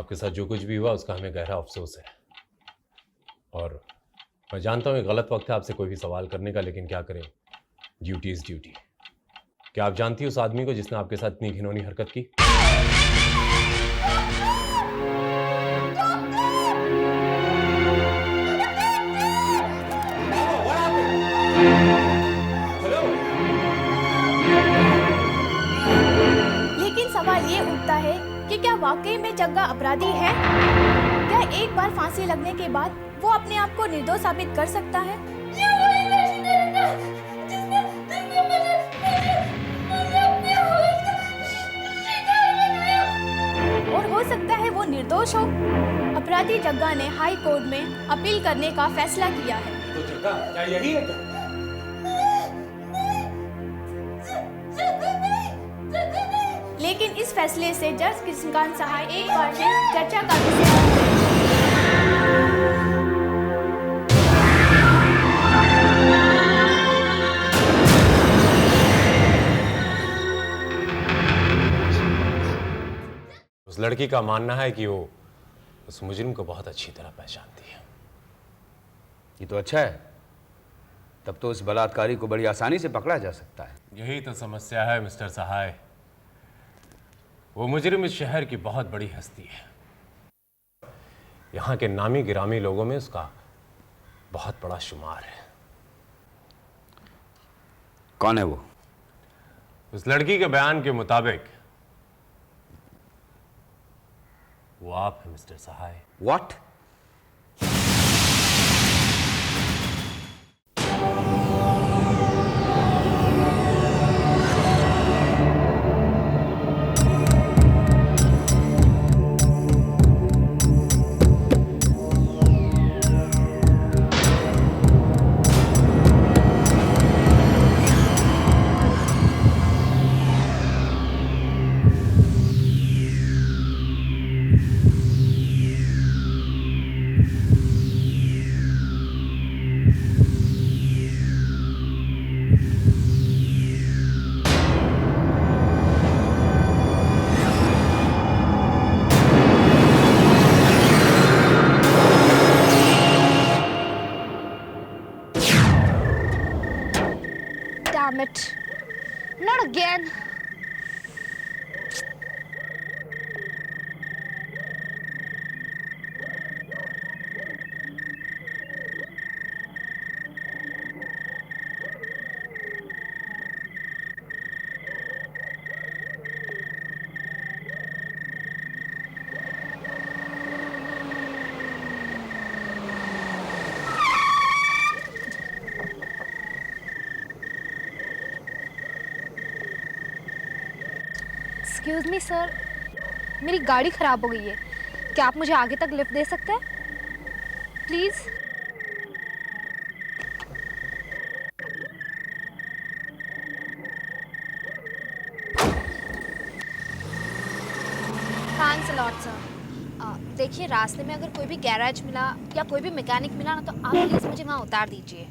आपके साथ जो कुछ भी हुआ उसका हमें गहरा अफसोस है। और मैं जानता हूँ ये गलत वक्त है आपसे कोई भी सवाल करने का, लेकिन क्या करें, ड्यूटी इज ड्यूटी। क्या आप जानती हो उस आदमी को जिसने आपके साथ इतनी घिनौनी हरकत की? लेकिन सवाल ये उठता है कि क्या वाकई में जग्गा अपराधी है? क्या एक बार फांसी लगने के बाद वो अपने आप को निर्दोष साबित कर सकता है? और हो सकता है वो निर्दोष हो। अपराधी जग्गा ने हाई कोर्ट में अपील करने का फैसला किया है। तो जग्गा क्या यही है क्या? लेकिन इस फैसले से जज कृष्णकांत सहाय एक बार फिर चर्चा का विषय बन गए। उस लड़की का मानना है कि वो उस मुजरिम को बहुत अच्छी तरह पहचानती है। ये तो अच्छा है, तब तो उस बलात्कारी को बड़ी आसानी से पकड़ा जा सकता है। यही तो समस्या है मिस्टर सहाय। वो मुजरिम इस शहर की बहुत बड़ी हस्ती है। यहाँ के नामी गिरामी लोगों में उसका बहुत बड़ा शुमार है। कौन है वो? उस लड़की के बयान के मुताबिक वो आप हैं mister Sahay. What? Damn it. Not again. Excuse me sir, मेरी गाड़ी खराब हो गई है। क्या आप मुझे आगे तक लिफ्ट दे सकते हैं please? Thanks a lot sir. देखिए, रास्ते में अगर कोई भी गैराज मिला या कोई भी मैकेनिक मिला ना, तो आप प्लीज मुझे वहाँ उतार दीजिए।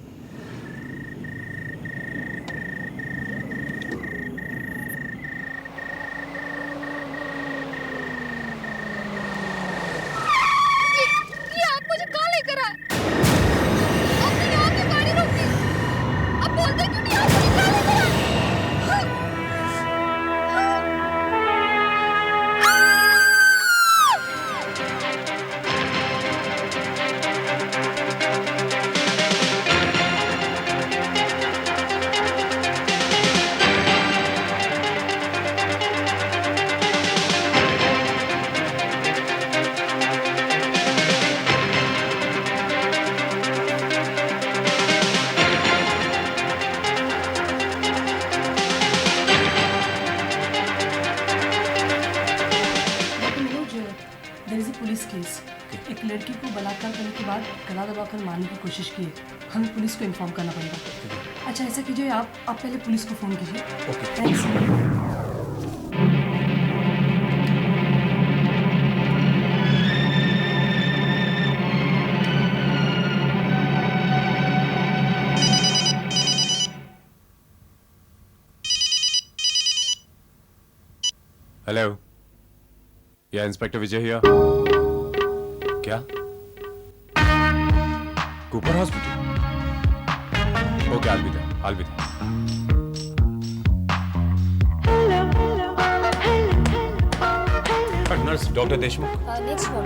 एक लड़की को बलात्कार करने के बाद गला दबाकर मारने की कोशिश की है। हमें पुलिस को इन्फॉर्म करना पड़ेगा। अच्छा, ऐसा कीजिए, आप पहले पुलिस को फ़ोन कीजिए। ओके। थैंक्स। हेलो। या इंस्पेक्टर विजय हियर? क्या? Cooper hospital? Okay, I'll be there. I'll be there. Nurse doctor Deshmukh. Next one.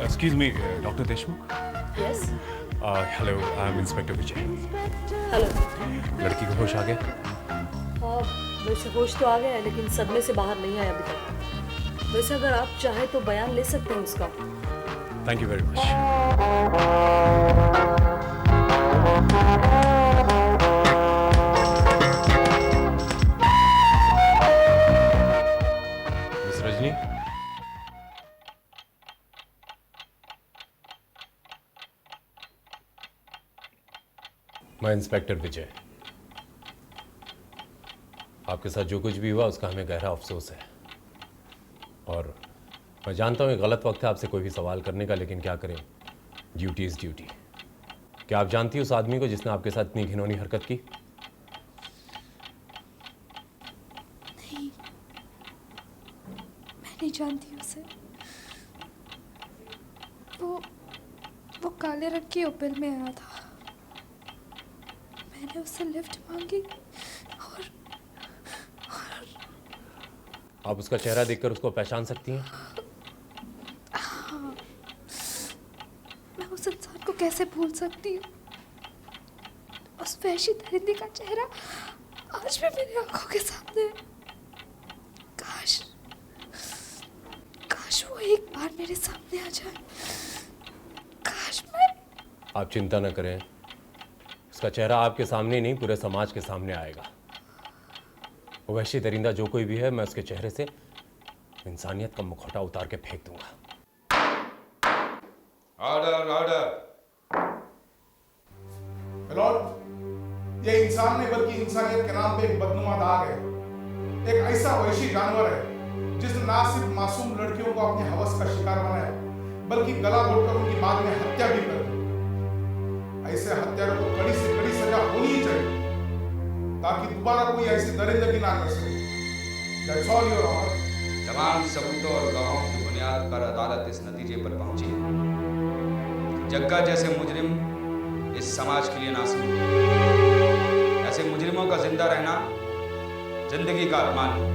Excuse me, doctor Deshmukh. Yes hello, I am inspector Vijay. Hello. लड़की को होश आ गया? हाँ, वैसे होश तो आ गया है लेकिन सदमे से बाहर नहीं आया अभी तक। वैसे अगर आप चाहे तो बयान ले सकते हैं उसका। Thank you very much. Miss Rajni, मैं इंस्पेक्टर विजय. आपके साथ जो कुछ भी हुआ उसका हमें गहरा अफसोस है. और मैं जानता हूँ ये गलत वक्त है आपसे कोई भी सवाल करने का, लेकिन क्या करें, ड्यूटी इज़ ड्यूटी. क्या आप जानती हो उस आदमी को जिसने आपके साथ इतनी घिनौनी हरकत की? मैं नहीं जानती उसे। वो काले रंग की ओपेल में आया था। मैंने उससे लिफ्ट मांगी और आप उसका चेहरा देखकर उसको पहचान सकती हैं? मैं उस इंसान को कैसे भूल सकती हूँ? उस वहशी दरिंदे का चेहरा आज भी मेरी आंखों के सामने है। काश वो एक बार मेरे सामने आ जाए। काश मैं। आप चिंता न करें, उसका चेहरा आपके सामने ही नहीं पूरे समाज के सामने आएगा. वो वहशी दरिंदा जो कोई भी है, मैं उसके चेहरे से इंसानियत का मुखौटा उतार के फेंक दूंगा. Order order. लॉर्ड, ये इंसान नहीं बल्कि इंसानियत के नाम पे एक बदनुमा दाग है. एक ऐसा वहशी जानवर है जिसने ना सिर्फ मासूम लड़कियों को अपने हवस का शिकार बनाया, बल्कि गला घोटकर उनकी बाद में हत्या भी कर दी. ऐसे हत्यारों को कड़ी से कड़ी सजा होनी ही चाहिए ताकि दोबारा कोई ऐसी दरिंदगी ना कर सके. That's all, Your Honor. तमाम सबूतों और गवाहों की बुनियाद पर अदालत इस नतीजे पर पहुंची है। जग्गा जैसे मुजरिम इस समाज के लिए नासिब है। ऐसे मुजरिमों का जिंदा रहना जिंदगी का अरमान है।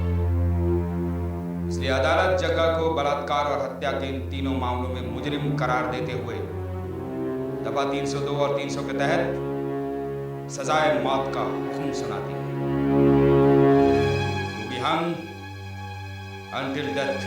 इसलिए अदालत जग्गा को बलात्कार और हत्या के इन तीनों मामलों में मुजरिम करार देते हुए दफा 302 और 300 के तहत सजाए मौत का हुक्म सुनाती है। To be hung until death.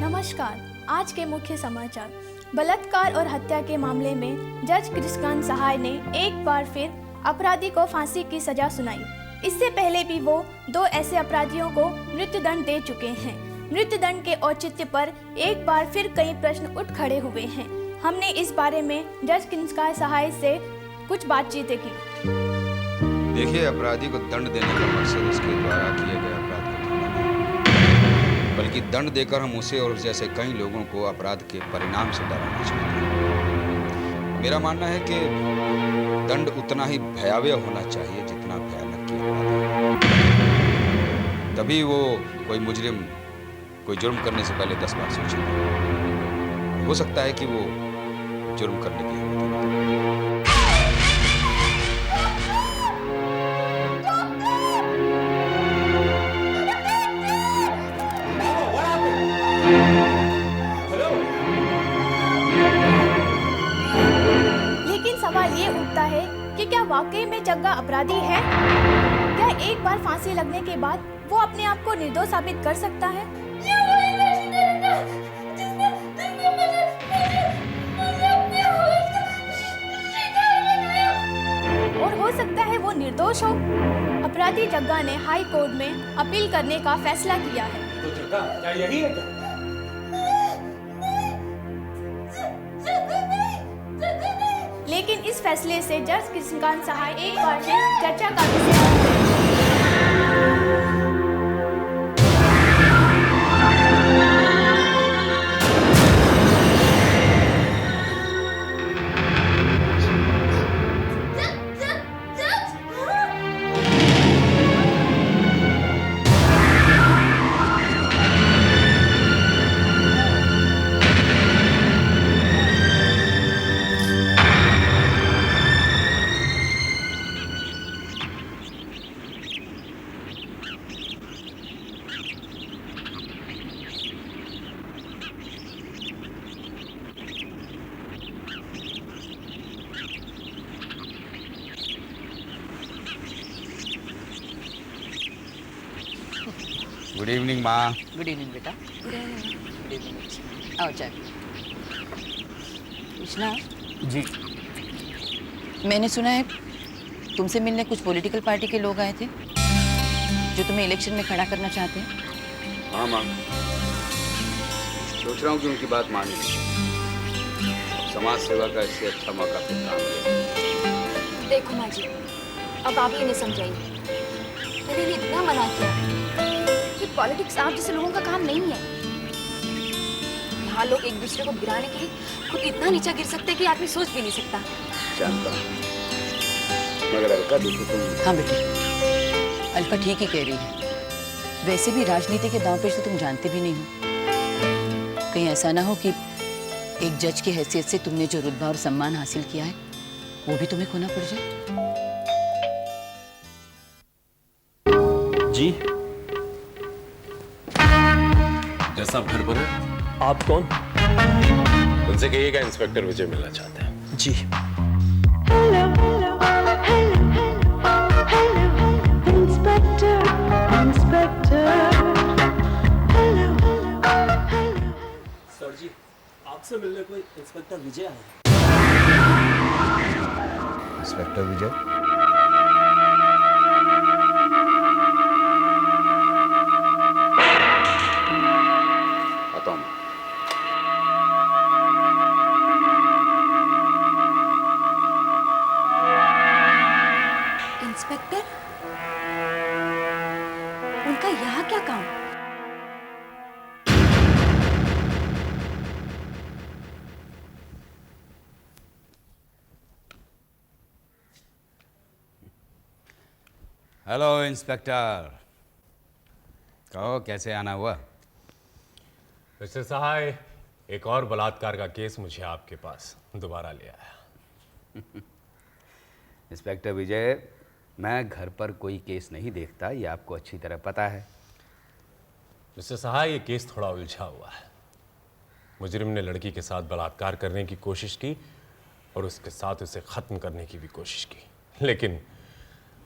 नमस्कार, आज के मुख्य समाचार। बलात्कार और हत्या के मामले में जज कृष्णकांत सहाय ने एक बार फिर अपराधी को फांसी की सजा सुनाई। इससे पहले भी वो 2 ऐसे अपराधियों को मृत्युदंड दे चुके हैं। मृत्युदंड के औचित्य पर एक बार फिर कई प्रश्न उठ खड़े हुए हैं। हमने इस बारे में जज कृष्णकांत सहाय से कुछ बातचीतें की। देखिए, अपराधी को दंड देने का मकसद उसके द्वारा किए गए अपराध को ढूंढना नहीं, बल्कि दंड देकर हम उसे और जैसे कई लोगों को अपराध के परिणाम से डराना चाहते हैं। मेरा मानना है कि दंड उतना ही भयावह होना चाहिए जितना भयानक किया अपराध है। तभी वो कोई मुजरिम कोई जुर्म करने से पहले 10 बार सोचेगा। हो सकता है कि वो जुर्म करने की हिम्मत न करे। लेकिन सवाल ये उठता है कि क्या वाकई में जग्गा अपराधी है? क्या एक बार फांसी लगने के बाद वो अपने आप को निर्दोष साबित कर सकता है? और हो सकता है वो निर्दोष हो। अपराधी जग्गा ने हाई कोर्ट में अपील करने का फैसला किया है। तो जग्गा क्या यही है क्या? लेकिन इस फैसले से जज कृष्णकांत सहाय एक बार फिर चर्चा का विषय बन गए। गुड इवनिंग माँ। गुड इवनिंग बेटा। Good evening. आओ चाय। कृष्णा जी। मैंने सुना है तुमसे मिलने कुछ पॉलिटिकल पार्टी के लोग आए थे जो तुम्हें इलेक्शन में खड़ा करना चाहते हैं। हाँ माँ, सोच रहा हूँ कि उनकी बात मान ली। समाज सेवा का इससे अच्छा मौका फिर काम है। देखो माँ जी, अब आप ही इन्हें समझाइए। मैंने इन्हें इतना मना किया कि पॉलिटिक्स आप जैसे लोगों का काम नहीं है। यहाँ लोग एक दूसरे को गिराने के लिए खुद इतना नीचा गिर सकते हैं कि आदमी सोच भी नहीं सकता। जानता हूँ, मगर अलका देखो तुम। हाँ बेटी, अल्फा ठीक ही कह रही है। वैसे भी राजनीति के दांव पे तो तुम जानते भी नहीं हो। कहीं ऐसा ना हो कि एक जज की हैसियत से तुमने जो रुतबा और सम्मान हासिल किया है वो भी तुम्हें खोना पड़ जाए। जी। जैसा आप घर पर है। आप कौन? उनसे कहिएगा इंस्पेक्टर विजय मिलना चाहते हैं। जी। सर जी, आपसे मिलने कोई इंस्पेक्टर विजय आए हैं। इंस्पेक्टर विजय? आता हूँ। इंस्पेक्टर, उनका यहाँ क्या काम? हेलो इंस्पेक्टर, कहो कैसे आना हुआ? मिस्टर सहाय, एक और बलात्कार का केस मुझे आपके पास दोबारा ले आया। इंस्पेक्टर विजय, मैं घर पर कोई केस नहीं देखता, ये आपको अच्छी तरह पता है। मिस्टर सहाय, ये केस थोड़ा उलझा हुआ है। मुजरिम ने लड़की के साथ बलात्कार करने की कोशिश की और उसके साथ उसे ख़त्म करने की भी कोशिश की, लेकिन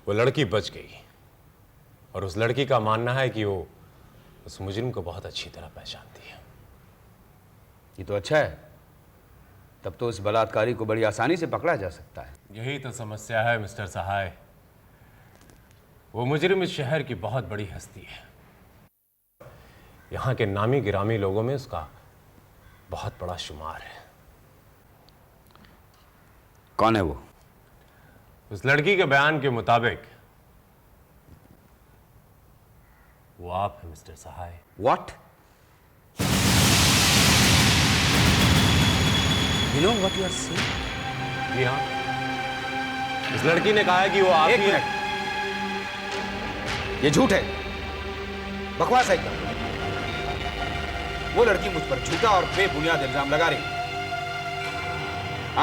वो लड़की बच गई। और उस लड़की का मानना है कि वो उस मुजरिम को बहुत अच्छी तरह पहचानती है। ये तो अच्छा है, तब तो उस बलात्कारी को बड़ी आसानी से पकड़ा जा सकता है। यही तो समस्या है मिस्टर सहाय। वो मुजरिम इस शहर की बहुत बड़ी हस्ती है। यहाँ के नामी गिरामी लोगों में उसका बहुत बड़ा शुमार है। कौन है वो? उस लड़की के बयान के मुताबिक वो आप हैं mister Sahay. What? You know what you are saying? जी हाँ, इस लड़की ने कहा है कि वो आप एक ही हैं। मिनट, ये झूठ है, बकवास है एकदम। वो लड़की मुझ पर झूठा और बेबुनियाद इल्जाम लगा रही है।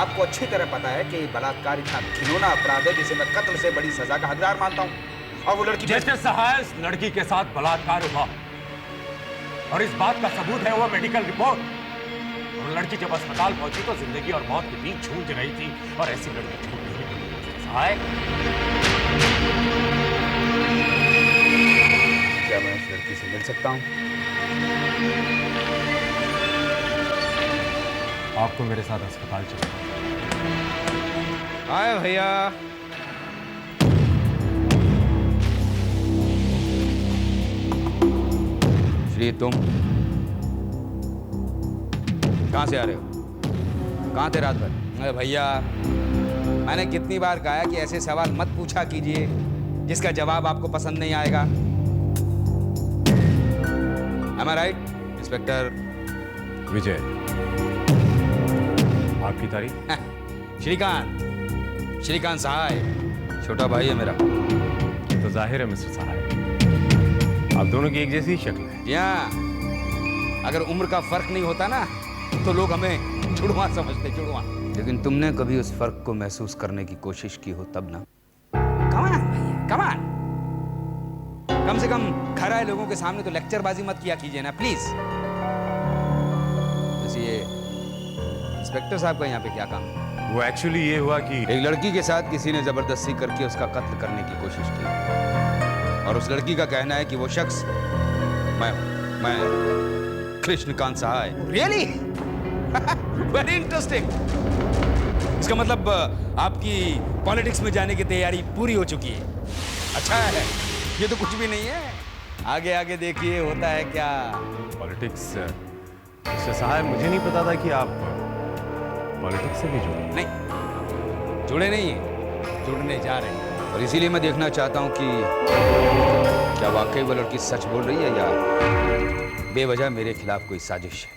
आपको अच्छी तरह पता है कि बलात्कार इतना घिनौना अपराध है जिसे मैं कत्ल से बड़ी सजा का हकदार मानता हूं। और वो लड़की मिस्टर सहाय, इस लड़की के साथ बलात्कार हुआ और इस बात का सबूत है वो मेडिकल रिपोर्ट। और लड़की जब अस्पताल पहुंची तो जिंदगी और मौत के बीच जूझ रही थी, और ऐसी लड़की छूट नहीं मिली। सहाय, क्या मैं उस लड़की से मिल सकता हूं? आपको मेरे साथ अस्पताल चलना। आए भैया। श्री, तुम कहां से आ रहे हो? कहां थे रात भर? अरे भैया, मैंने कितनी बार कहा है कि ऐसे सवाल मत पूछा कीजिए जिसका जवाब आपको पसंद नहीं आएगा। Am I right, इंस्पेक्टर विजय, आपकी तारीफ? श्रीकांत सहाय, छोटा भाई है मेरा। तो जाहिर है मिस्टर सहाय, आप दोनों की एक जैसी शक्ल है। यहाँ अगर उम्र का फर्क नहीं होता ना तो लोग हमें जुड़वा समझते, जुड़वा। लेकिन तुमने कभी उस फर्क को महसूस करने की कोशिश की हो तब ना। कमान भैया, कमान। कम से कम घर आए लोगों के सामने तो लेक्चरबाजी मत किया कीजिए ना प्लीज। वैसे ये इंस्पेक्टर साहब का यहाँ पे क्या काम है? वो एक्चुअली ये हुआ कि एक लड़की के साथ किसी ने जबरदस्ती करके उसका कत्ल करने की कोशिश की और उस लड़की का कहना है कि वो शख्स मैं कृष्णकांत सहाय। रियली? Very interesting. इसका मतलब आपकी पॉलिटिक्स में जाने की तैयारी पूरी हो चुकी है। अच्छा है, ये तो कुछ भी नहीं है। आगे आगे देखिए होता है क्या। पॉलिटिक्स? मिस्टर सहाय, मुझे नहीं पता था कि आप पॉलिटिक्स से भी जुड़े। नहीं, जुड़े नहीं हैं, जुड़ने जा रहे हैं। और इसीलिए मैं देखना चाहता हूं कि क्या वाकई वो लड़की सच बोल रही है या बेवजह मेरे खिलाफ कोई साजिश है।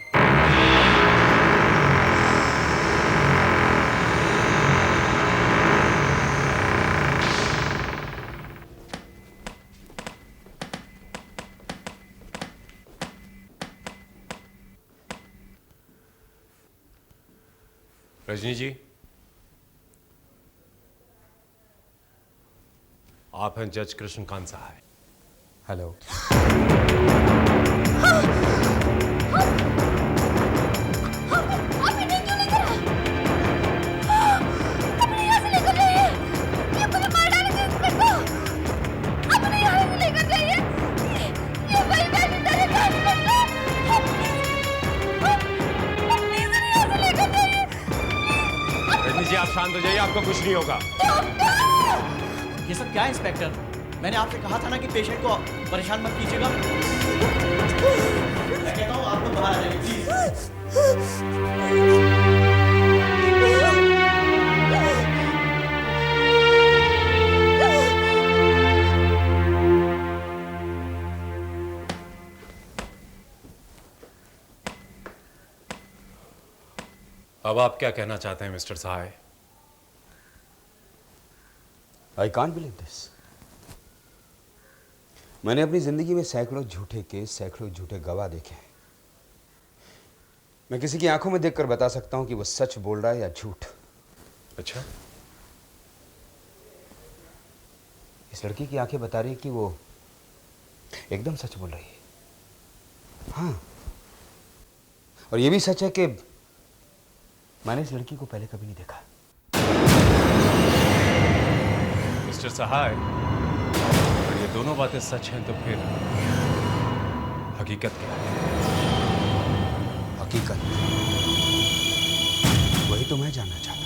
रजनी जी, आप हैं जज कृष्णकांत सहाय। हेलो। रजनी जी, आप शांत हो जाइए, आपको कुछ नहीं होगा। ये सब क्या है इंस्पेक्टर? मैंने आपसे कहा था ना कि पेशेंट को परेशान मत कीजिएगा। मैं कहता हूँ आप लोग बाहर आ जाइए प्लीज। अब आप क्या कहना चाहते हैं mister Sahay? I can't believe this. मैंने अपनी जिंदगी में सैकड़ों झूठे केस, सैकड़ों झूठे गवाह देखे हैं। मैं किसी की आंखों में देखकर बता सकता हूं कि वो सच बोल रहा है या झूठ। अच्छा, इस लड़की की आंखें बता रही है कि वो एकदम सच बोल रही है। हाँ, और ये भी सच है कि मैंने इस लड़की को पहले कभी नहीं देखा। मिस्टर सहाय, अगर ये दोनों बातें सच हैं तो फिर हकीकत क्या है? हकीकत वही तो मैं जानना चाहता हूं।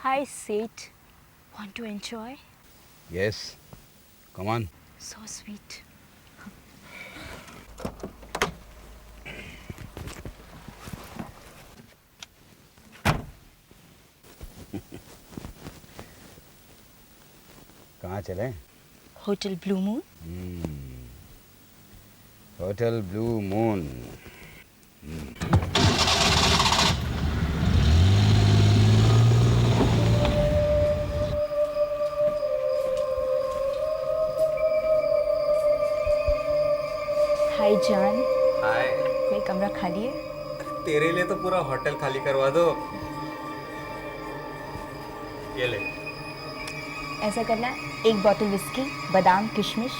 Hi, Sid. Want to enjoy? Yes, come on. So sweet. कहाँ चले? Hotel Blue Moon. Hotel blue moon. हाय जान, हाय। कोई कमरा खाली है? तेरे लिए तो पूरा होटल खाली करवा दो। ये ले। ऐसा करना, एक बोतल विस्की, बादाम, किशमिश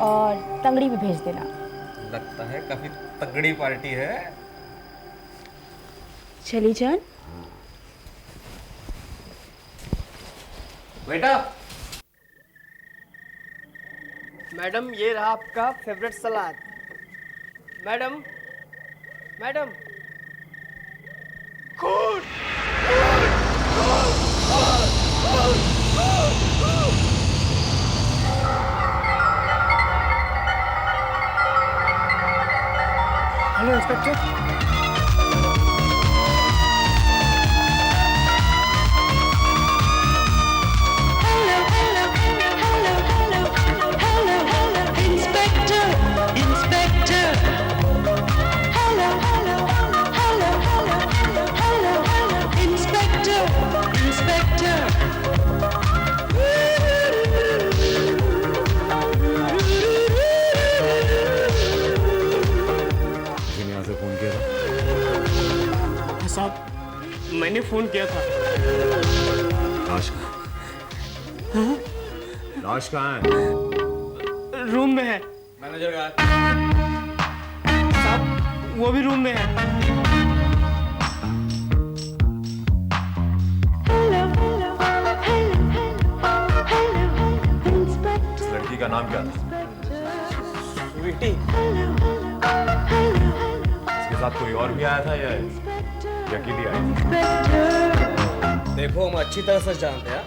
और तंगड़ी भी भेज देना। लगता है काफी तगड़ी पार्टी है। चली जान। बेटा, मैडम ये रहा आपका favourite salad. Madam, madam, good good good. Hello inspector. किसी ने यहाँ से फोन किया था? साहब मैंने फोन किया था। लाश कहाँ है? लाश कहाँ है? रूम में है। मैनेजर कहाँ है? साहब वो भी रूम में है। इस लड़की का नाम क्या था? स्वीटी। इसके साथ कोई और भी आया था या अकेली आई थी? देखो हम अच्छी तरह से जानते हैं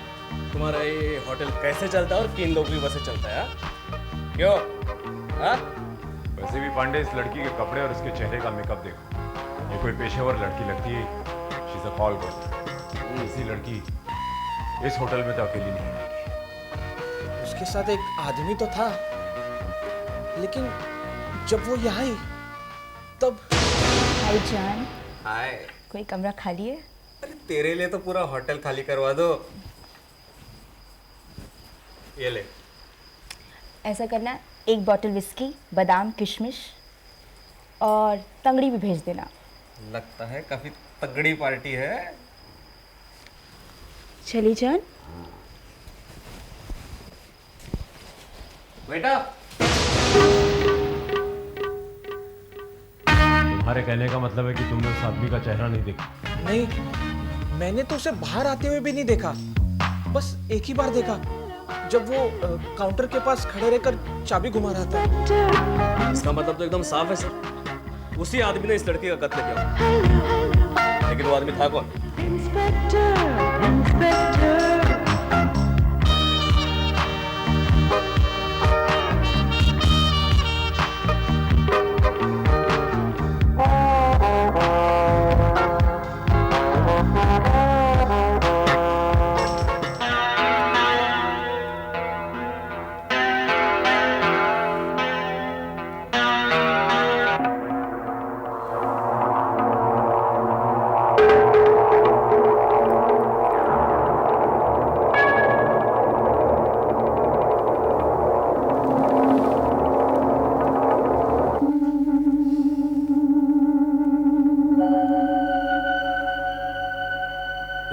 तुम्हारा ये होटल कैसे चलता है और किन लोगों की वजह से चलता है। क्यों? हाँ? वैसे भी पांडे, इस लड़की के कपड़े और उसके चेहरे का मेकअप देखो, ये कोई पेशेवर लड़की लगती है। She is a call girl. ऐसी लड़की इस होटल में तो अकेली नहीं रहेगी। उसके साथ एक आदमी तो था, लेकिन जब वो यहाँ आई तब। हाय जान, हाय। कोई कमरा खाली है? अरे तेरे लिए तो पूरा होटल खाली करवा दो। ये ले। ऐसा करना, एक बोतल विस्की, बादाम किशमिश और तंगड़ी भी भेज देना। लगता है काफी तगड़ी पार्टी है। चली जान। बेटा, तुम्हारे कहने का मतलब है कि तुमने उस आदमी का चेहरा नहीं देखा? नहीं, मैंने तो उसे बाहर आते हुए भी नहीं देखा। बस एक ही बार देखा, जब वो काउंटर के पास खड़े रहकर चाबी घुमा रहा था। इसका मतलब तो एकदम साफ है सर, उसी आदमी ने इस लड़की का कत्ल किया। लेकिन वो आदमी था कौन?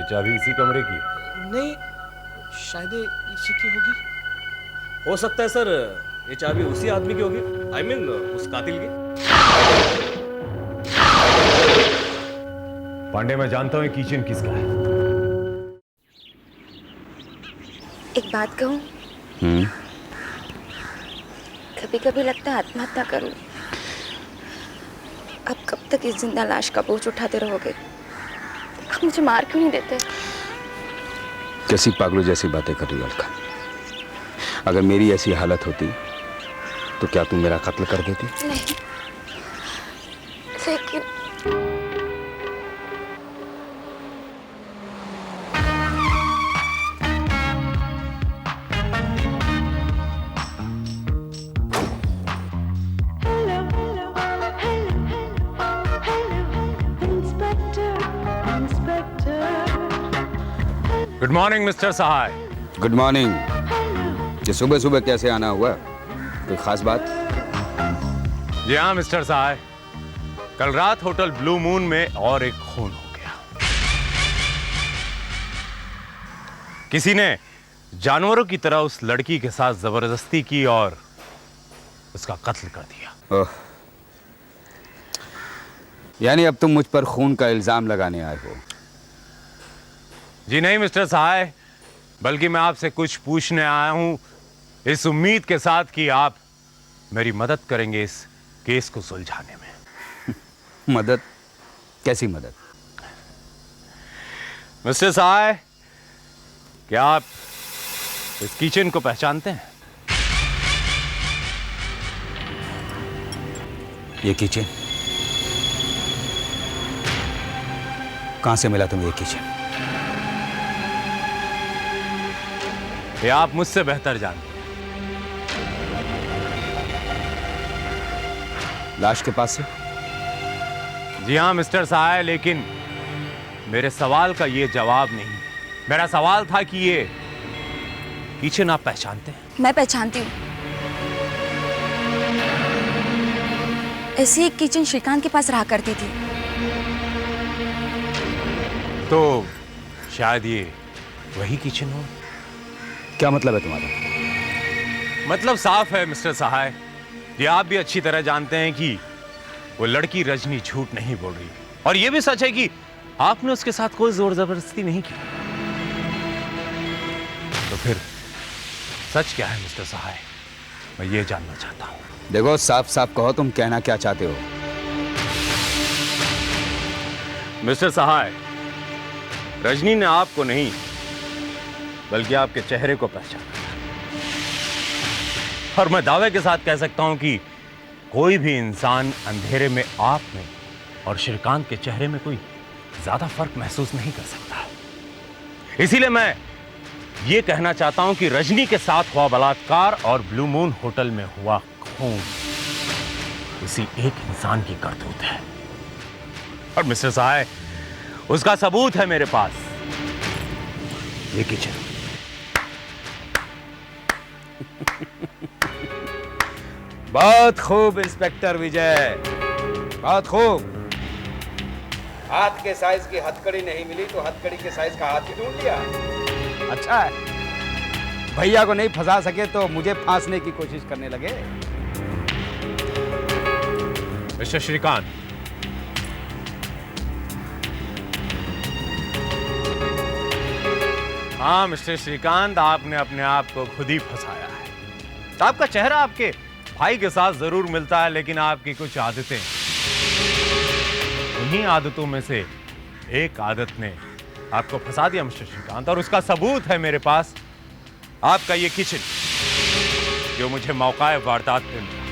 चाबी इसी कमरे की? नहीं, शायद ये इसी की होगी। हो सकता है सर, ये चाबी उसी आदमी की होगी। I mean, उस कातिल की। पांडे, मैं जानता हूँ किचन किसका है। एक बात कहूँ? कभी कभी लगता है आत्महत्या करूं। अब कब तक इस जिंदा लाश का बोझ उठाते रहोगे? आप मुझे मार क्यों नहीं देते? कैसी पागलों जैसी बातें कर रही हो अलका। अगर मेरी ऐसी हालत होती तो क्या तुम मेरा कत्ल कर देती? नहीं, लेकिन good morning mister Sahay. Good morning. ये सुबह सुबह कैसे आना हुआ? कोई खास बात? जी हाँ मिस्टर सहाय, कल रात होटल ब्लू मून में और एक खून हो गया। किसी ने जानवरों की तरह उस लड़की के साथ जबरदस्ती की और उसका कत्ल कर दिया। ओह, यानी अब तुम मुझ पर खून का इल्जाम लगाने आए हो? जी नहीं मिस्टर सहाय, बल्कि मैं आपसे कुछ पूछने आया हूं इस उम्मीद के साथ कि आप मेरी मदद करेंगे इस केस को सुलझाने में। मदद? कैसी मदद? मिस्टर सहाय, क्या आप इस किचन को पहचानते हैं? ये किचन कहां से मिला तुम्हें? ये किचन ये आप मुझसे बेहतर जानते हैं। लाश के पास से? जी हाँ मिस्टर सहाय, लेकिन मेरे सवाल का ये जवाब नहीं। मेरा सवाल था कि ये किचन आप पहचानते हैं? मैं पहचानती हूँ। ऐसी एक किचन श्रीकांत के पास रहा करती थी। तो शायद ये वही किचन हो। क्या मतलब है तुम्हारा? मतलब साफ है मिस्टर सहाय, ये आप भी अच्छी तरह जानते हैं कि वो लड़की रजनी झूठ नहीं बोल रही, और ये भी सच है कि आपने उसके साथ कोई जोर जबरदस्ती नहीं की। तो फिर सच क्या है मिस्टर सहाय? मैं ये जानना चाहता हूं। देखो, साफ साफ कहो, तुम कहना क्या चाहते हो? मिस्टर सहाय, रजनी ने आपको नहीं बल्कि आपके चेहरे को पहचाना, और मैं दावे के साथ कह सकता हूं कि कोई भी इंसान अंधेरे में आप में और श्रीकांत के चेहरे में कोई ज्यादा फर्क महसूस नहीं कर सकता। इसीलिए मैं ये कहना चाहता हूं कि रजनी के साथ हुआ बलात्कार और ब्लू मून होटल में हुआ खून किसी एक इंसान की करतूत है। और मिस्टर सहाय, उसका सबूत है मेरे पास, ये किचन। बहुत खूब इंस्पेक्टर विजय, बहुत खूब। हाथ के साइज की हथकड़ी नहीं मिली तो हथकड़ी के साइज का हाथ ही ढूंढ लिया। अच्छा है, भैया को नहीं फंसा सके तो मुझे फांसने की कोशिश करने लगे। मिस्टर श्रीकांत, हाँ मिस्टर श्रीकांत, आपने अपने आप को खुद ही फंसाया है। आपका चेहरा आपके भाई के साथ जरूर मिलता है, लेकिन आपकी कुछ आदतें, उन्हीं आदतों में से एक आदत ने आपको फंसा दिया मिस्टर श्रीकांत, और उसका सबूत है मेरे पास, आपका ये किचन जो मुझे मौका वारदात पे मिला।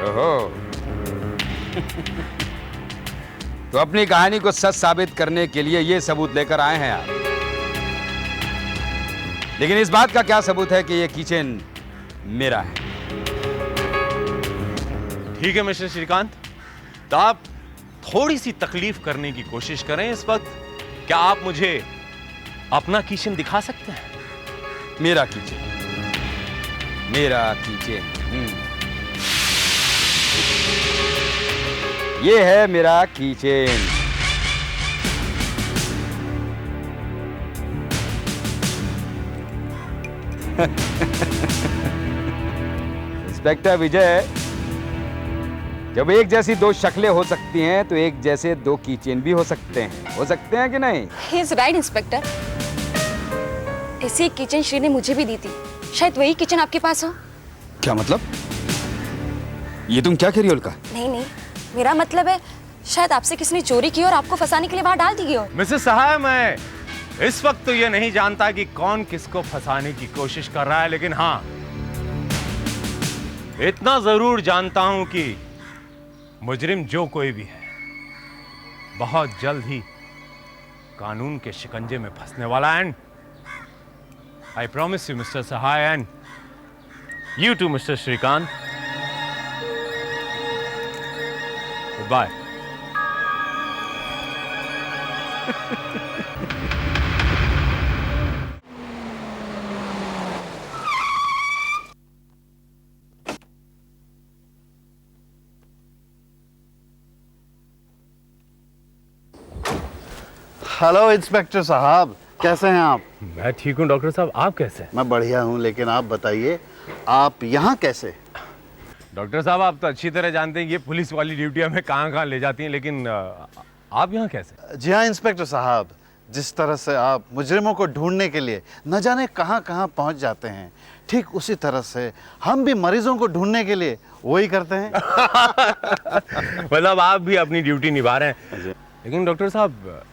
ओहो। तो अपनी कहानी को सच साबित करने के लिए ये सबूत लेकर आए हैं आप, लेकिन इस बात का क्या सबूत है कि ये किचन मेरा है? ठीक है मिस्टर श्रीकांत, तो आप थोड़ी सी तकलीफ करने की कोशिश करें इस वक्त। क्या आप मुझे अपना किचन दिखा सकते हैं? मेरा किचन, मेरा किचन। ये है मेरा किचन। इंस्पेक्टर विजय, जब एक जैसी दो शक्लें हो सकती हैं तो एक जैसे दो कीचेन भी हो सकते हैं कि नहीं? He is right, inspector. ऐसी एक किचन श्री ने मुझे भी दी थी, शायद वही किचन आपके पास हो। क्या मतलब? ये तुम क्या कह रही हो उल्का? नहीं, मेरा मतलब है शायद आपसे किसी ने चोरी की और आपको फंसाने के लिए बाहर डाल दी गई हो। मिसेस सहाय, मैं इस वक्त तो ये नहीं जानता कि कौन किसको फंसाने की कोशिश कर रहा है, लेकिन हाँ, इतना जरूर जानता हूं कि मुजरिम जो कोई भी है बहुत जल्द ही कानून के शिकंजे में फंसने वाला है। And I promise you mister Sahay, and you too mister Srikanth, goodbye. Hello inspector साहब, कैसे हैं आप? मैं ठीक हूँ डॉक्टर साहब, आप कैसे हैं? मैं बढ़िया हूँ, लेकिन आप बताइए आप यहाँ कैसे? डॉक्टर साहब, आप तो अच्छी तरह जानते हैं ये पुलिस वाली ड्यूटी हमें कहाँ ले जाती हैं, लेकिन आप यहाँ कैसे? जी हाँ इंस्पेक्टर साहब, जिस तरह से आप मुजरिमों को ढूंढने के लिए न जाने कहाँ कहाँ पहुँच जाते हैं, ठीक उसी तरह से हम भी मरीजों को ढूंढने के लिए वही करते हैं। मतलब आप भी अपनी ड्यूटी निभा रहे हैं। लेकिन डॉक्टर साहब,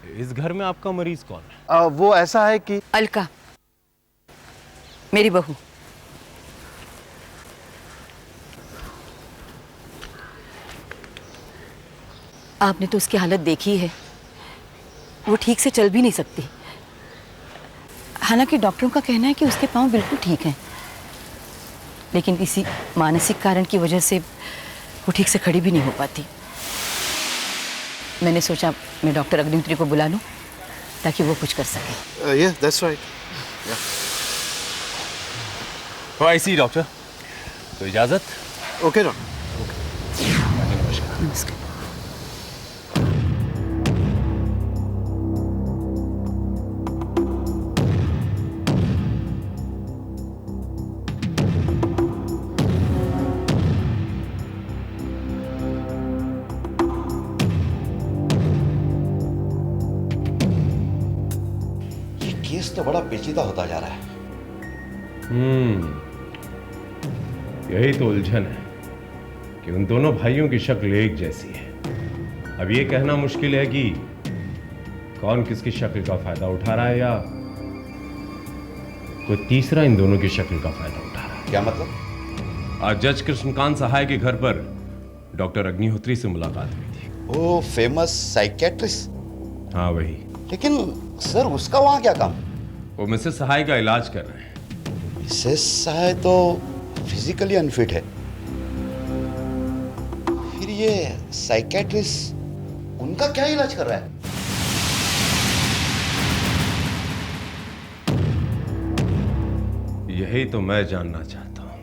इस घर में आपका मरीज कौन है? वो ऐसा है कि अलका, मेरी बहू। आपने तो उसकी हालत देखी है, वो ठीक से चल भी नहीं सकती। हालांकि डॉक्टरों का कहना है कि उसके पांव बिल्कुल ठीक हैं, लेकिन किसी मानसिक कारण की वजह से वो ठीक से खड़ी भी नहीं हो पाती। मैंने सोचा मैं डॉक्टर अग्निहोत्री को बुला लूं ताकि वो कुछ कर सके। yes, that's right. I see doctor, तो इजाजत। Okay doctor. नमस्कार। केस तो बड़ा पेचीदा होता जा रहा है। यही तो उलझन है कि उन दोनों भाइयों की शक्ल एक जैसी है। अब ये कहना मुश्किल है कि कौन किसकी शक्ल का फायदा उठा रहा है या कोई तीसरा इन दोनों की शक्ल का फायदा उठा रहा है। क्या मतलब? आज जज कृष्णकांत सहाय के घर पर डॉक्टर अग्निहोत्री से मुलाकात हुई थी। वो फेमस साइकेट्रिस्ट? हाँ वही। लेकिन सर उसका वहां क्या काम? वो मिसेस सहाय का इलाज कर रहे हैं। मिसेस सहाय तो फिजिकली अनफिट है, फिर ये साइकेट्रिस्ट उनका क्या इलाज कर रहा है? यही तो मैं जानना चाहता हूं।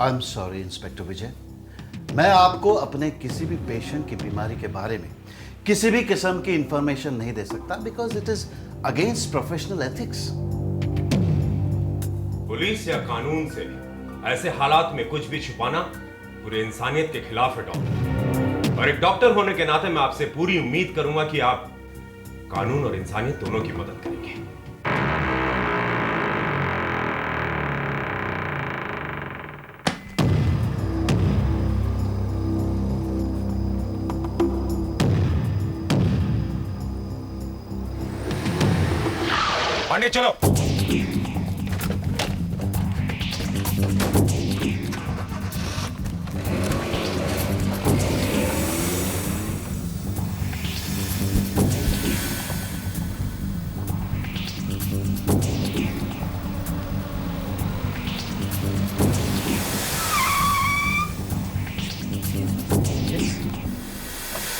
आई एम सॉरी इंस्पेक्टर विजय, मैं आपको अपने किसी भी पेशेंट की बीमारी के बारे में किसी भी किस्म की इंफॉर्मेशन नहीं दे सकता, because it is against professional ethics. Police या कानून से ऐसे हालात में कुछ भी छुपाना पूरे इंसानियत के खिलाफ है डॉक्टर। और एक डॉक्टर होने के नाते मैं आपसे पूरी उम्मीद करूंगा कि आप कानून और इंसानियत दोनों की मदद करेंगे। पांडे चलो।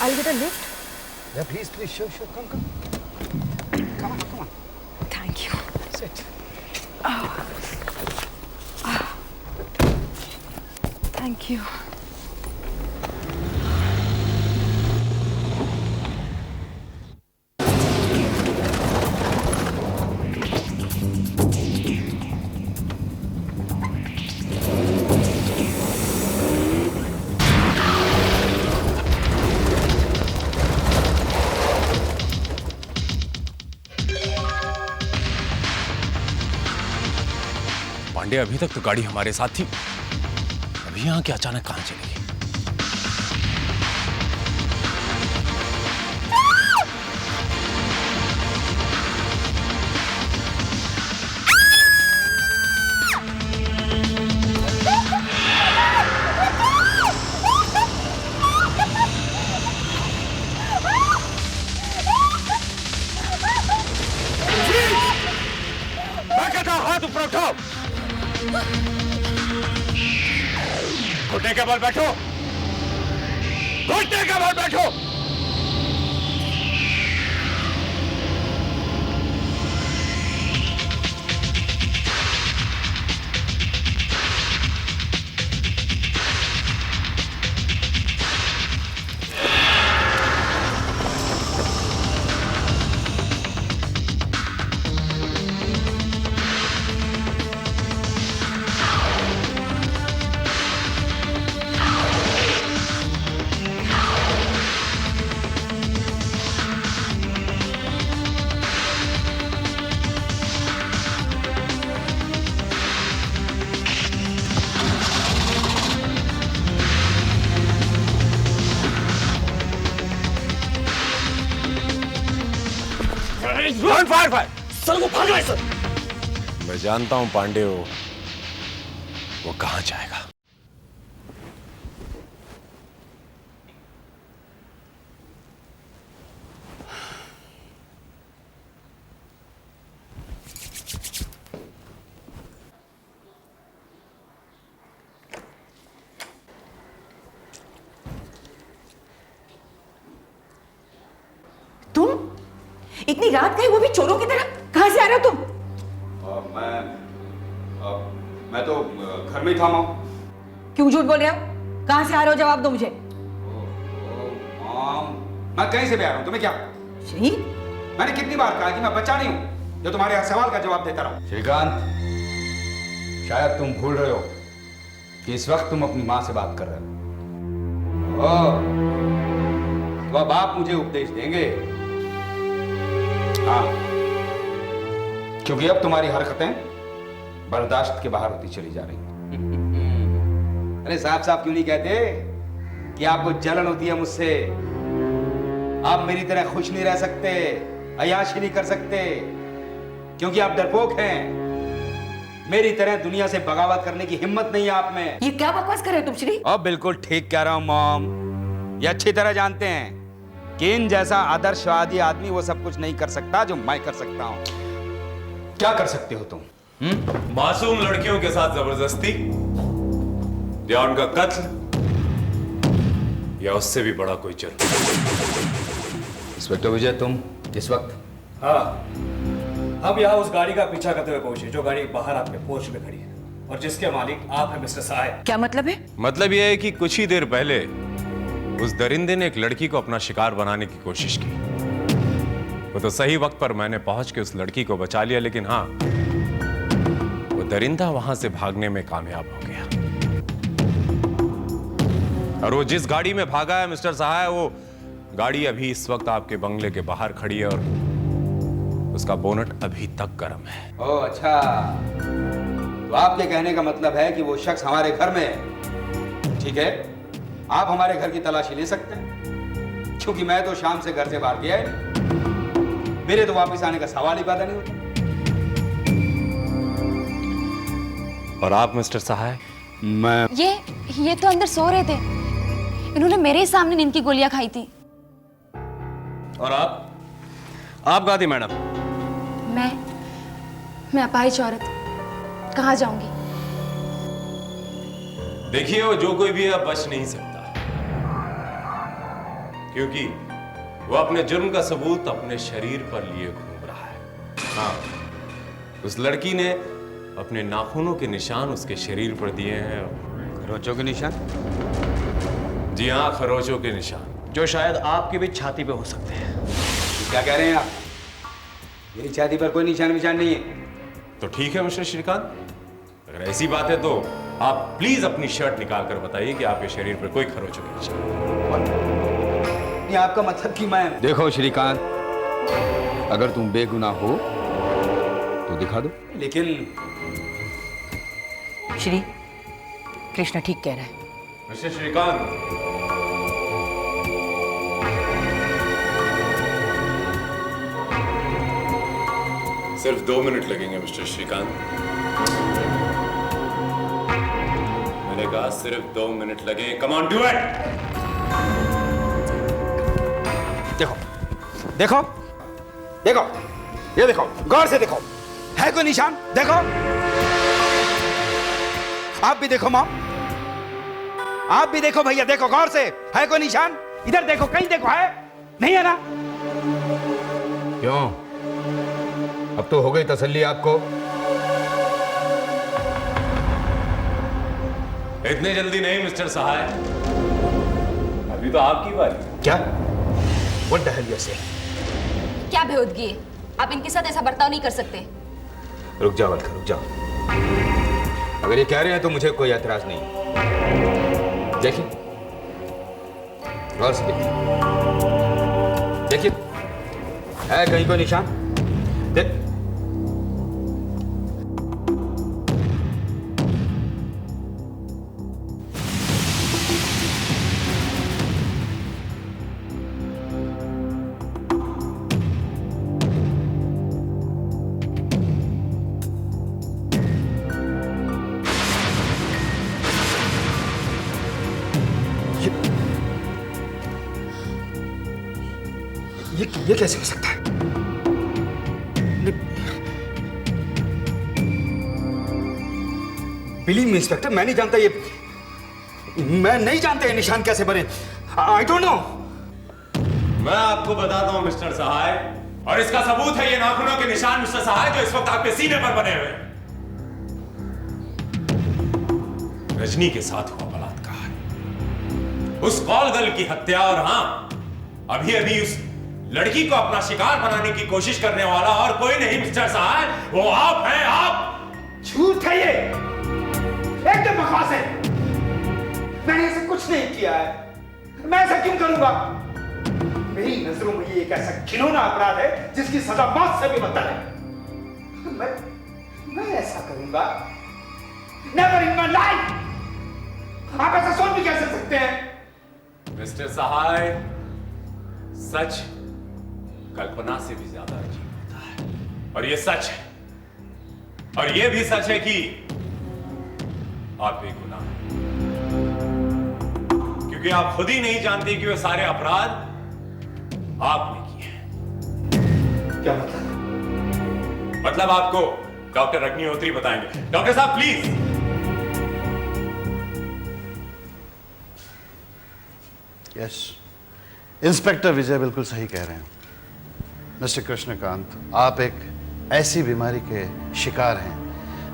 I'll get a lift. Yeah, please, sure, come. Come on. Thank you. Sit. Thank you. Pandey, अभी तक तो गाड़ी हमारे साथ थी, अभी यहाँ के अचानक कहाँ चली गई? मैं कहता हूं हाथ ऊपर उठाओ। घुटने के बल बैठो, घुटने के बल बैठो। Don't fire, fire! सर वो भाग रहा है सर। मैं जानता हूं पांडे वो कहां जाएगा। तुम इतनी रात गए, वो भी चोरों की तरह? कहां से आ रहे हो तुम? मैं तो घर में ही था माँ। क्यों झूठ बोल रहे हो? कहां से आ रहे हो, जवाब दो मुझे। मैं कहीं से भी आ रहा हूँ, तुम्हें क्या? श्री, मैंने कितनी बार कहा कि मैं बच्चा नहीं हूँ जो तुम्हारे हर सवाल का जवाब देता रहूं। श्रीकांत, शायद तुम भूल रहे हो कि इस वक्त तुम अपनी माँ से बात कर रहे हो। तो अब आप मुझे उपदेश देंगे? हाँ, क्योंकि अब तुम्हारी हरकतें बर्दाश्त के बाहर होती चली जा रही हैं। अरे साफ साफ क्यों नहीं कहते कि आपको जलन होती है मुझसे? आप मेरी तरह खुश नहीं रह सकते, अय्याशी नहीं कर सकते, क्योंकि आप डरपोक हैं। मेरी तरह दुनिया से बगावत करने की हिम्मत नहीं है आप में। ये क्या बकवास कर रहे हो तुम श्री? अब बिल्कुल ठीक कह रहा हूं मॉम। ये अच्छी तरह जानते हैं कि इन जैसा आदर्शवादी आदमी वो सब कुछ नहीं कर सकता जो मैं कर सकता हूं। क्या कर सकते हो तुम? मासूम लड़कियों के साथ जबरदस्ती, या उनका कत्ल, या उससे भी बड़ा कोई जुर्म। इंस्पेक्टर विजय, तुम इस वक्त? हाँ, हम यहाँ उस गाड़ी का पीछा करते हुए पहुंचे जो गाड़ी बाहर आपके पोर्च में खड़ी है और जिसके मालिक आप हैं मिस्टर सहाय। क्या मतलब है? मतलब यह है कि कुछ ही देर पहले उस दरिंदे ने एक लड़की को अपना शिकार बनाने की कोशिश की। वो तो सही वक्त पर मैंने पहुंच के उस लड़की को बचा लिया, लेकिन हाँ, वो दरिंदा वहां से भागने में कामयाब हो गया। और वो जिस गाड़ी में भागा है मिस्टर सहाय, वो गाड़ी अभी इस वक्त आपके बंगले के बाहर खड़ी है और उसका बोनट अभी तक गर्म है। ओह अच्छा, तो आपके कहने का मतलब है कि वो शख्स हमारे घर में है। ठीक है, आप हमारे घर की तलाशी ले सकते हैं, क्योंकि मैं तो शाम से घर से बाहर गया ही, मेरे तो वापस आने का सवाल ही पैदा नहीं होता। और आप मिस्टर सहाय? मैं ये तो अंदर सो रहे थे। इन्होंने मेरे ही सामने नींद की गोलियां खाई थी। और आप कहाँ थी मैडम? मैं अपाहिज औरत, कहाँ जाऊंगी? देखिए, वो जो कोई भी है अब बच नहीं सकता, क्योंकि वो अपने जुर्म का सबूत अपने शरीर पर लिए घूम रहा है। हाँ, उस लड़की ने अपने नाखूनों के निशान उसके शरीर पर दिए हैं। खरोचों के निशान? जी हाँ, खरोचों के निशान, जो शायद आपकी भी छाती पे हो सकते हैं। क्या कह रहे हैं आप? मेरी छाती पर कोई निशान नहीं है। तो ठीक है मिस्टर श्रीकांत, अगर ऐसी बात है तो आप प्लीज अपनी शर्ट निकाल कर बताइए कि आपके शरीर पर कोई खरोचों के निशान। ये आपका मतलब कि मैं? देखो श्रीकांत, अगर तुम बेगुनाह हो तो दिखा दो। लेकिन श्री, कृष्णा ठीक कह रहा है। मिस्टर श्रीकांत, सिर्फ 2 मिनट लगेंगे मिस्टर श्रीकांत। मैंने कहा सिर्फ 2 मिनट लगेंगे। Come on, do it. देखो देखो देखो, ये देखो, गौर से देखो, है कोई निशान? देखो, आप भी देखो मॉम, आप भी देखो भैया, देखो गौर से, है कोई निशान? इधर देखो, कहीं देखो, है नहीं है ना? क्यों, अब तो हो गई तसल्ली आपको? इतने जल्दी नहीं मिस्टर सहाय, अभी तो आपकी बारी। क्या? What the hell you say? क्या बेहूदगी है? आप इनके साथ ऐसा बर्ताव नहीं कर सकते। रुक जाओ अलका, रुक जाओ। अगर ये कह रहे हैं तो मुझे कोई एतराज नहीं। देखिए, गौर से देखिए, देखिए, है कहीं कोई निशान? देख, ये कैसे हो सकता है? बिलीव मी इंस्पेक्टर, मैं नहीं जानता मैं नहीं जानता ये निशान कैसे बने। I don't know. मैं आपको बताता हूं मिस्टर सहाय, और इसका सबूत है ये नाखूनों के निशान मिस्टर सहाय जो इस वक्त आपके सीने पर बने हुए हैं। रजनी के साथ हुआ बलात्कार, उस कॉल गर्ल की हत्या, और हां, अभी अभी उस लड़की को अपना शिकार बनाने की कोशिश करने वाला और कोई नहीं मिस्टर सहाय, वो आप हैं। आप। झूठ है ये, एकदम बकवास है। मैंने ऐसा कुछ नहीं किया है। मैं ऐसा क्यों करूंगा? मेरी नजरों में ये एक ऐसा घिनौना अपराध है जिसकी सजा मौत से भी बदतर है। मैं ऐसा करूंगा? Never in my life. आप ऐसा सोच भी कैसे सकते हैं? मिस्टर सहाय, सच कल्पना से भी ज्यादा अजीब होता है, और ये सच है, और ये भी सच है कि आप बेगुनाह हैं, क्योंकि आप खुद ही नहीं जानते कि वो सारे अपराध आपने किए हैं। क्या मतलब? मतलब आपको डॉक्टर अग्निहोत्री बताएंगे। डॉक्टर साहब प्लीज। यस, इंस्पेक्टर विजय बिल्कुल सही कह रहे हैं। मिस्टर कृष्णकांत, आप एक ऐसी बीमारी के शिकार हैं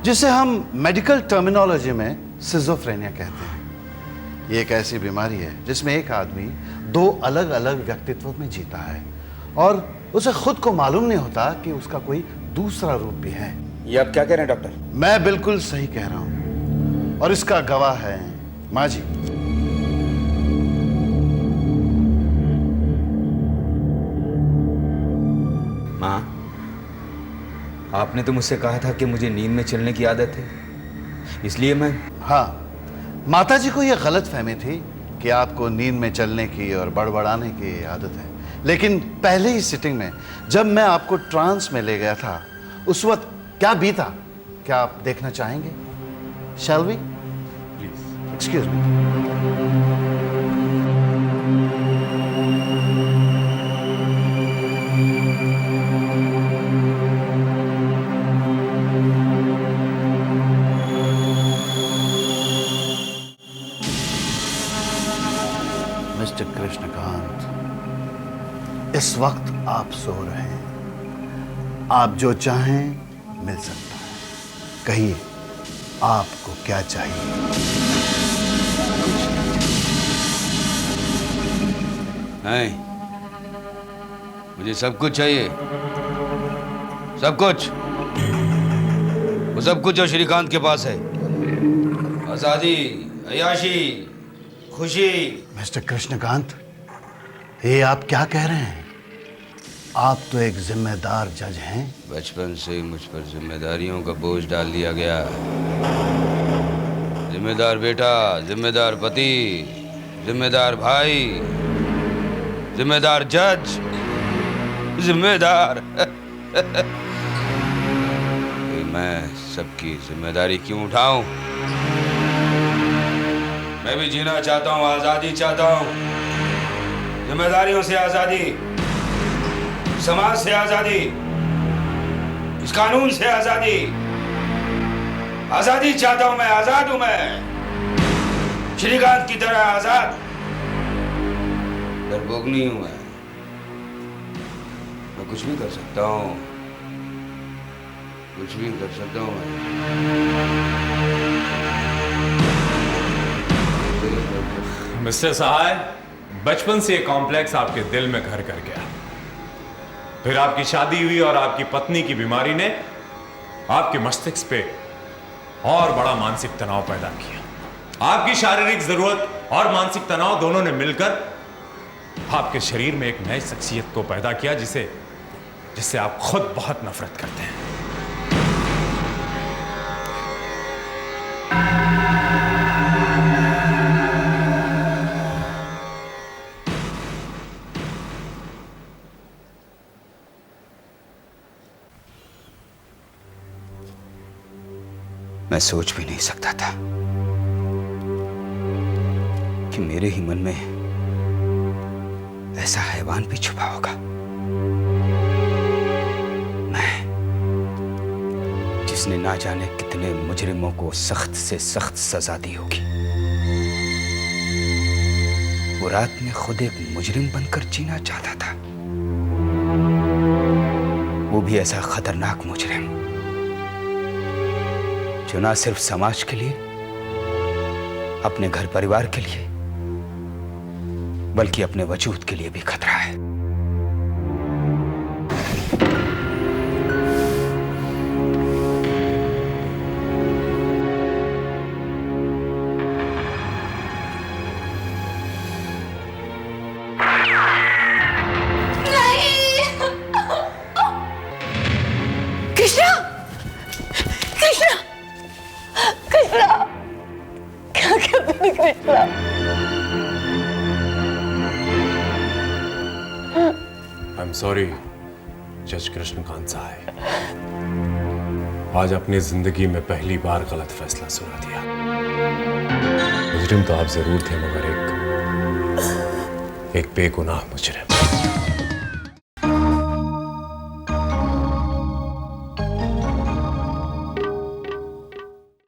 जिसे हम मेडिकल टर्मिनोलॉजी में सिजोफ्रेनिया कहते हैं। ये एक ऐसी बीमारी है जिसमें एक आदमी दो अलग अलग व्यक्तित्व में जीता है और उसे खुद को मालूम नहीं होता कि उसका कोई दूसरा रूप भी है। ये आप क्या कह रहे हैं डॉक्टर? मैं बिल्कुल सही कह रहा हूं, और इसका गवाह है माँ जी। माँ, आपने तो मुझसे कहा था कि मुझे नींद में चलने की आदत है, इसलिए मैं। हाँ, माताजी को यह गलत फहमी थी कि आपको नींद में चलने की और बड़बड़ाने की आदत है, लेकिन पहले ही सिटिंग में जब मैं आपको ट्रांस में ले गया था, उस वक्त क्या बीता, क्या आप देखना चाहेंगे? Shall we? Please excuse me. Mister Krishnakant, इस वक्त आप सो रहे हैं। आप जो चाहें मिल सकता है। कहिए, आपको क्या चाहिए? नहीं, मुझे सब कुछ चाहिए, सब कुछ, वो सब कुछ जो श्रीकांत के पास है। आजादी, अय्याशी, खुशी। मिस्टर कृष्णकांत, ये आप क्या कह रहे हैं? आप तो एक जिम्मेदार जज हैं। बचपन से ही मुझ पर जिम्मेदारियों का बोझ डाल दिया गया। जिम्मेदार बेटा, जिम्मेदार पति, जिम्मेदार भाई, जिम्मेदार जज, जिम्मेदार। मैं सबकी जिम्मेदारी क्यों उठाऊं? मैं भी जीना चाहता हूं, आजादी चाहता हूं, जिम्मेदारियों से आजादी, समाज से आजादी, इस कानून से आजादी। आजादी चाहता हूं मैं, आजाद हूं मैं, श्रीकांत की तरह आजाद। डरपोक नहीं हूं मैं कुछ भी कर सकता हूं, कुछ भी कर सकता हूं मैं। मिस्टर सहाय, बचपन से ये कॉम्प्लेक्स आपके दिल में घर कर गया, फिर आपकी शादी हुई और आपकी पत्नी की बीमारी ने आपके मस्तिष्क पे और बड़ा मानसिक तनाव पैदा किया। आपकी शारीरिक जरूरत और मानसिक तनाव दोनों ने मिलकर आपके शरीर में एक नई शख्सियत को पैदा किया जिससे आप खुद बहुत नफरत करते हैं। मैं सोच भी नहीं सकता था कि मेरे ही मन में ऐसा हैवान भी छुपा होगा। जिसने ना जाने कितने मुजरिमों को सख्त से सख्त सजा दी होगी, वो रात में खुद एक मुजरिम बनकर जीना चाहता था। वो भी ऐसा खतरनाक मुजरिम जो ना सिर्फ समाज के लिए, अपने घर परिवार के लिए, बल्कि अपने वजूद के लिए भी खतरा है। कृष्णा, कृष्णा, कृष्णा, क्या कर रही कृष्णा? आई एम सॉरी जज कृष्णकांत साहब, आज अपनी जिंदगी में पहली बार गलत फैसला सुना दिया। मुजरिम तो आप जरूर थे, मगर एक बेगुनाह मुजरिम।